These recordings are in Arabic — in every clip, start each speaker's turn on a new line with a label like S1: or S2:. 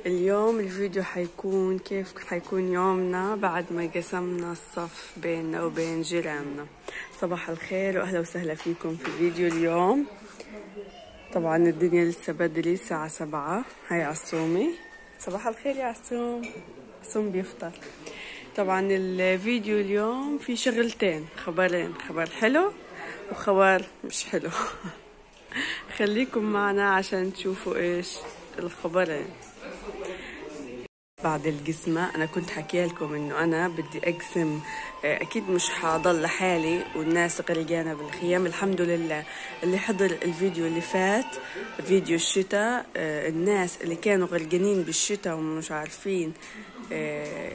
S1: اليوم الفيديو حيكون كيف حيكون يومنا بعد ما قسمنا الصف بيننا وبين جيراننا. صباح الخير واهلا وسهلا فيكم في فيديو اليوم. طبعا الدنيا لسه بدري، الساعة 7. هاي عصومي. صباح الخير يا عصوم. عصوم بيفطر. طبعا الفيديو اليوم في شغلتين، خبرين، خبر حلو وخبر مش حلو. خليكم معنا عشان تشوفوا ايش الخبرين. بعد القسمة أنا كنت حكي لكم إنه أنا بدي أقسم، أكيد مش حاضل لحالي والناس غرقانة بالخيام. الحمد لله اللي حضر الفيديو اللي فات، فيديو الشتاء، الناس اللي كانوا غرقانين بالشتاء ومش عارفين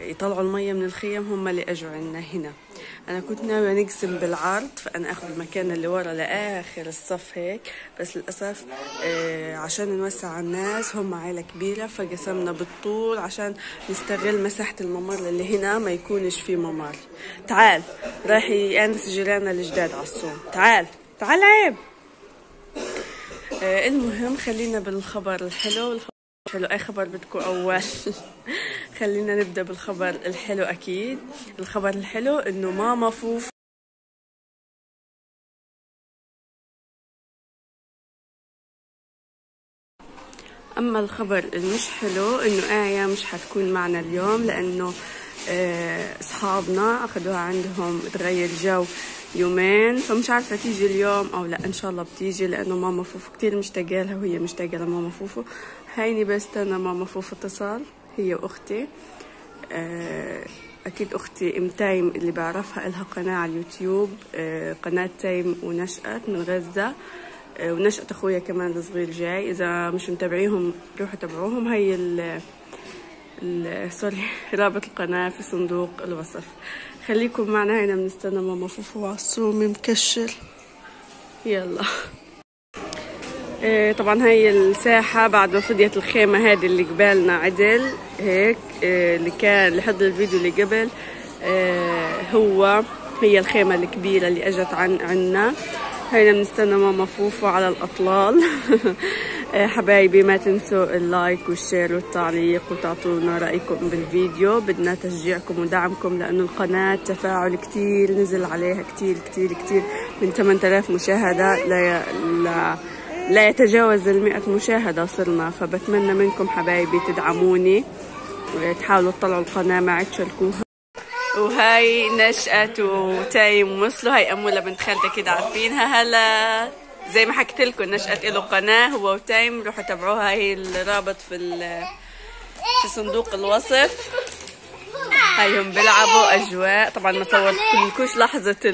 S1: يطلعوا المية من الخيام هم اللي أجوا عنا هنا. أنا كنت ناوية نقسم بالعرض، فأنا أخذ المكان اللي ورا لآخر الصف هيك، بس للأسف عشان نوسع على الناس، هم عائلة كبيرة، فقسمنا بالطول عشان نستغل مساحة الممر اللي هنا ما يكونش فيه ممر. تعال راح يأنس جيراننا الجداد عالصوم. تعال تعال عيب. المهم خلينا بالخبر الحلو. حلو، اي خبر بدكم اول؟ خلينا نبدا بالخبر الحلو. اكيد الخبر الحلو انه ماما فوف اما الخبر المش حلو انه آية مش حتكون معنا اليوم، لانه اصحابنا اخذوها عندهم تغير جو يومين، فمش عارفه تيجي اليوم او لا. ان شاء الله بتيجي لانه ماما فوفو كتير مشتاقه لها وهي مشتاقه لماما فوفو. هيني بستنى ماما فوفو اتصال، هي واختي. اكيد اختي ام تايم اللي بعرفها لها قناه على اليوتيوب، قناه تايم ونشأت من غزه، ونشأت اخويا كمان الصغير جاي. اذا مش متابعيهم روحوا تابعوهم. هي سوري رابط القناه في صندوق الوصف. خليكم معنا هنا بنستنى ماما فوفو وعصومي مكشر. يلا. طبعا هي الساحة بعد ما فضيت الخيمة هذه اللي قبالنا عدل هيك، اللي حضر الفيديو اللي قبل، هي الخيمة الكبيرة اللي اجت عنا. هينا بنستنى ماما فوفو على الأطلال. حبايبي ما تنسوا اللايك والشير والتعليق وتعطونا رأيكم بالفيديو. بدنا تشجيعكم ودعمكم لأنه القناة تفاعل كتير نزل عليها، كتير كتير كتير، من 8000 مشاهدة لا يتجاوز 100 مشاهدة صرنا. فبتمنى منكم حبايبي تدعموني وتحاولوا تطلعوا القناة معي تشاركوها. وهاي نشأت وتايم وصلوا. هاي أمولة بنت خالتي كده عارفينها. هلا زي ما حكيت لكم نشأت له قناة هو وتايم، روحوا تابعوها. هي الرابط في صندوق الوصف. هايهم بيلعبوا أجواء. طبعا ما صورتلكوش لحظة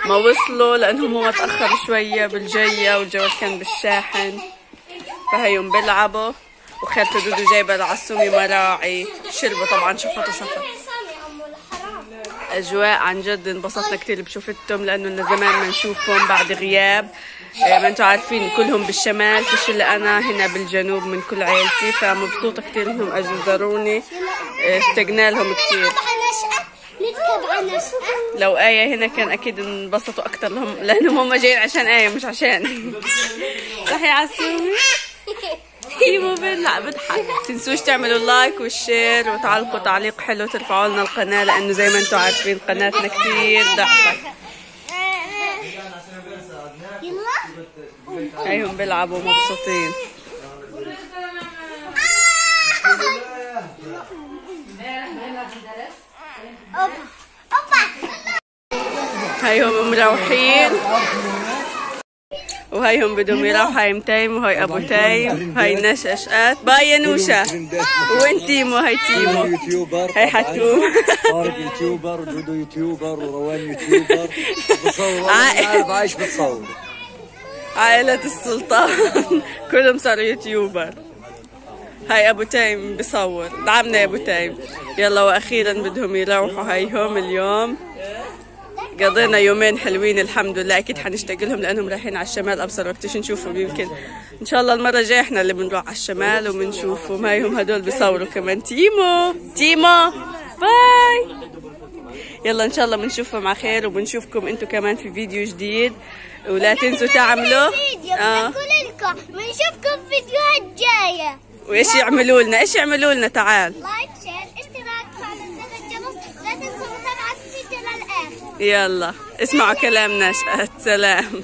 S1: ما وصلوا لأنهم ما تأخروا شوية بالجية والجو كان بالشاحن. فهايهم بيلعبوا، وخالته دودو جايبة العصومي مراعي شربوا. طبعا شفطوا أجواء عن جد انبسطنا كتير بشوفتهم، لأنه لنا زمان ما نشوفهم بعد غياب. ما انتوا عارفين كلهم بالشمال، فيش إلا أنا هنا بالجنوب من كل عيلتي، فمبسوطة كتير إنهم أجوا زاروني. اشتقنا لهم كتير. لو آية هنا كان أكيد انبسطوا أكتر لهم، لأنهم هم جايين عشان آية مش عشان. صح يا عسومي؟ ايوه لا بضحك. تنسوش تعملوا اللايك والشير وتعلقوا تعليق حلو، ترفعوا لنا القناة، لأنه زي ما انتوا عارفين قناتنا كتير ضعفة. هيهم بيلعبوا مبسوطين. هيهم مروحين، وهيهم بدهم يروحوا. هاي متايم وهاي ابو تايم، هاي نشأت. باي يا نوشة. وين تيمو؟ هاي تيمو يوتيوبر، هاي حتوم طارق يوتيوبر، ودودو يوتيوبر، وروان يوتيوبر. بصور عايش بتصور. عائلة السلطان كلهم صاروا يوتيوبر. هاي ابو تايم بصور. دعمنا يا ابو تايم. يلا واخيرا بدهم يروحوا. هايهم اليوم قضينا يومين حلوين الحمد لله. اكيد حنشتاق لهم لانهم رايحين على الشمال. ابصر وقتش نشوفهم، يمكن ان شاء الله المره الجايه احنا اللي بنروح على الشمال وبنشوفهم. هايهم هدول بيصوروا كمان. تيمو باي. يلا ان شاء الله بنشوفكم على خير، وبنشوفكم انتم كمان في فيديو جديد. ولا تنسوا تعملوا
S2: بنقول لكم بنشوفكم في فيديوهات جايه.
S1: وايش يعملوا لنا؟ ايش يعملوا لنا؟ تعال
S2: لايك شير اشتراك فعل زر الجرس، لا تنسوا متابعة الفيديو للآخر.
S1: يلا اسمعوا كلام نشأت. سلام.